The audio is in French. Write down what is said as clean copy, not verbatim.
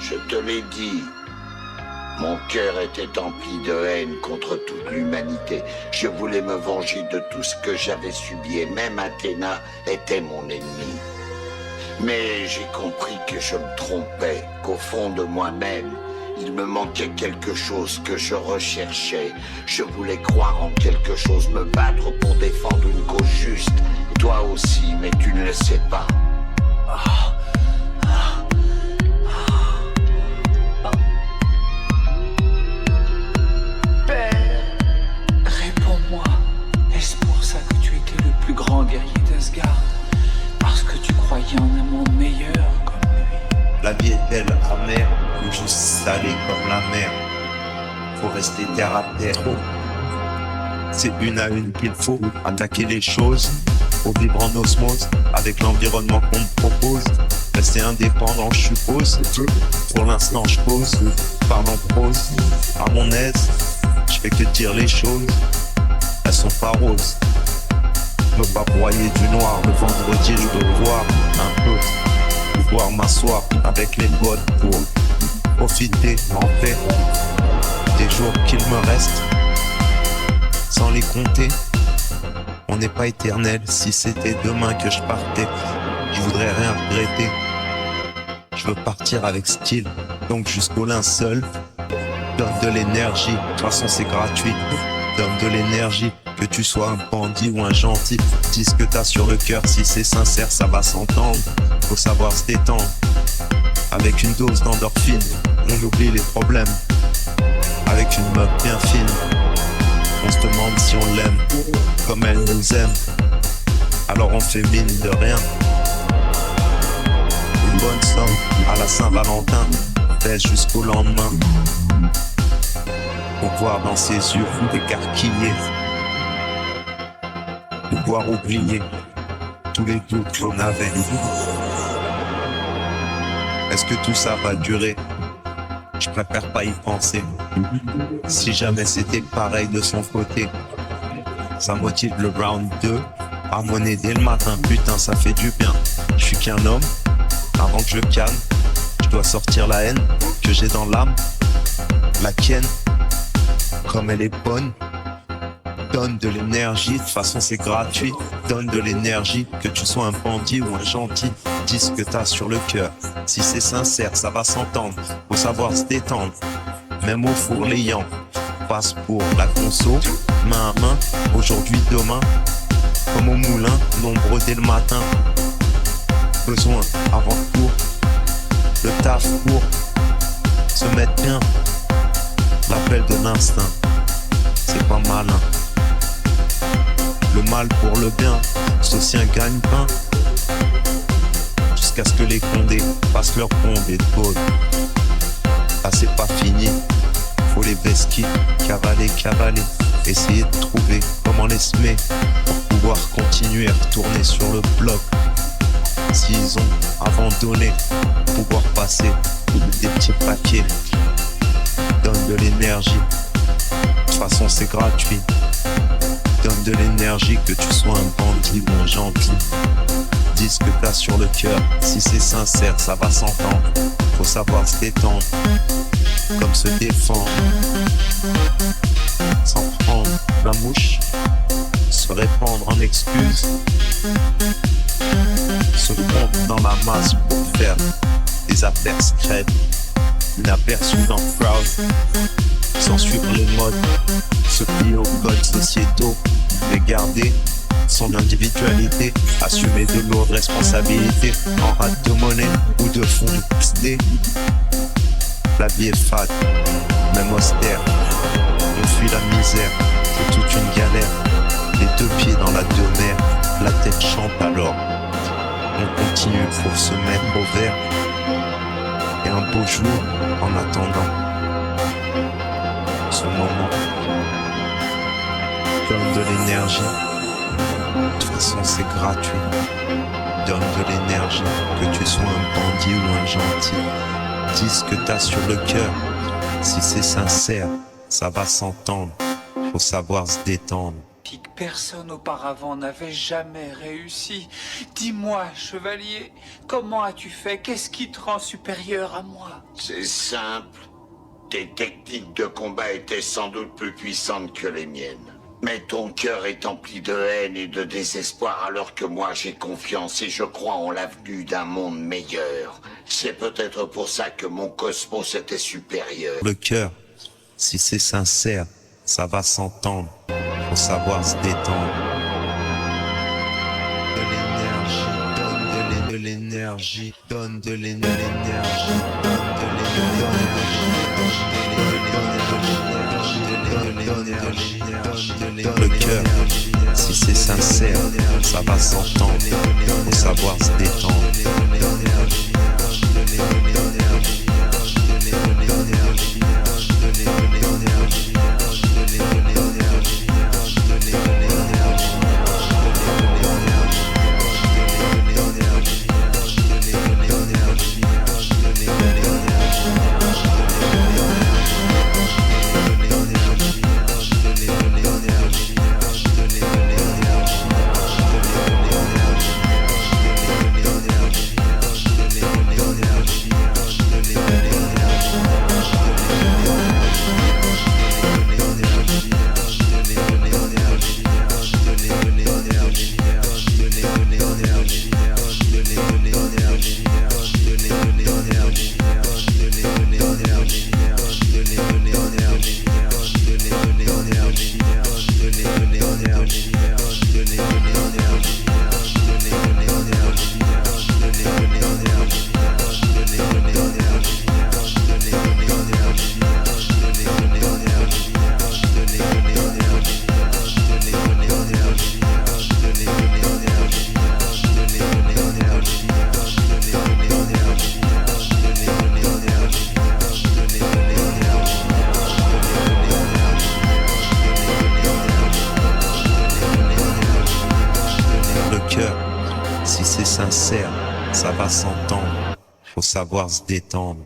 Je te l'ai dit. Mon cœur était empli de haine contre toute l'humanité. Je voulais me venger de tout ce que j'avais subi et même Athéna était mon ennemi. Mais j'ai compris que je me trompais, qu'au fond de moi-même, il me manquait quelque chose que je recherchais. Je voulais croire en quelque chose, me battre pour défendre une cause juste. Toi aussi, mais tu ne le sais pas. Père, réponds-moi. Est-ce pour ça que tu étais le plus grand guerrier d'Asgard? Parce que tu croyais en un monde meilleur comme lui? La vie est-elle amère ou juste salée comme la mer? Faut rester terre à terre. C'est une à une qu'il faut attaquer les choses. Faut vivre en osmose avec l'environnement qu'on me propose. Rester indépendant, je suppose. Pour l'instant, je pose, parle en prose. À mon aise, je fais que dire les choses. Elles sont pas roses. Je veux pas broyer du noir. Le vendredi, je veux voir un peu. Pouvoir m'asseoir avec les potes pour profiter en paix des jours qu'il me reste. Sans les compter, on n'est pas éternel. Si c'était demain que je partais, je voudrais rien regretter. Je veux partir avec style, donc jusqu'au linceul. Donne de l'énergie, de toute façon c'est gratuit. Donne de l'énergie, que tu sois un bandit ou un gentil. Dis ce que t'as sur le cœur, si c'est sincère ça va s'entendre. Faut savoir se détendre, avec une dose d'endorphine. On oublie les problèmes, avec une meuf bien fine. On se demande si on l'aime, comme elle nous aime. Alors on fait mine de rien. Une bonne somme à la Saint-Valentin, baisse jusqu'au lendemain. Pour voir dans ses yeux écarquillés, pouvoir oublier tous les doutes qu'on avait. Est-ce que tout ça va durer? Je préfère pas y penser. Si jamais c'était pareil de son côté, ça motive le round 2. Harmonie dès le matin, putain ça fait du bien. Je suis qu'un homme, avant que je calme, je dois sortir la haine que j'ai dans l'âme. La tienne, comme elle est bonne, donne de l'énergie, de toute façon c'est gratuit. Donne de l'énergie, que tu sois un bandit ou un gentil. Dis ce que t'as sur le cœur, si c'est sincère ça va s'entendre. Faut savoir se détendre, même au four l'ayant. Passe pour la conso, main à main, aujourd'hui, demain. Comme au moulin, nombreux dès le matin. Besoin avant le cours, le taf pour se mettre bien. L'appel de l'instinct, c'est pas malin. Le mal pour le bien, c'est aussi un gagne-pain. Jusqu'à ce que les condés passent leur ronde et de bonne. Ah c'est pas fini, faut les vesquiller, cavaler. Essayer de trouver comment les semer pour pouvoir continuer à retourner sur le bloc. S'ils ont abandonné, pouvoir passer des petits papiers. Donne de l'énergie, de toute façon c'est gratuit. Donne de l'énergie, que tu sois un bandit ou un gentil. Dis ce que t'as sur le cœur, si c'est sincère ça va s'entendre. Faut savoir se détendre, comme se défendre. Sans prendre la mouche, se répandre en excuses. Se fondre dans la masse pour faire des affaires secrètes. Inaperçu dans le crowd, sans suivre les modes. Se plier aux codes sociétaux, mais garder son individualité. Assumer de lourdes responsabilités en rate de monnaie ou de fonds XD. La vie est fade, même austère. On fuit la misère, c'est toute une galère. Les deux pieds dans la demeure, la tête chante alors. On continue pour se mettre au vert. Et un beau jour en attendant ce moment. Donne de l'énergie, de toute façon c'est gratuit. Donne de l'énergie, que tu sois un bandit ou un gentil. Dis ce que t'as sur le cœur, si c'est sincère, ça va s'entendre. Faut savoir se détendre, télépathique, personne auparavant n'avait jamais réussi. Dis-moi, chevalier, comment as-tu fait? Qu'est-ce qui te rend supérieur à moi? C'est simple. Tes techniques de combat étaient sans doute plus puissantes que les miennes. Mais ton cœur est empli de haine et de désespoir alors que moi j'ai confiance et je crois en l'avenue d'un monde meilleur. C'est peut-être pour ça que mon cosmos était supérieur. Le cœur, si c'est sincère, ça va s'entendre. Faut savoir se détendre. De l'énergie, donne de l'énergie, donne de l'énergie. Le cœur, si c'est sincère, ça va s'entendre. Faut savoir se détendre. Si c'est sincère, ça va s'entendre. Faut savoir se détendre.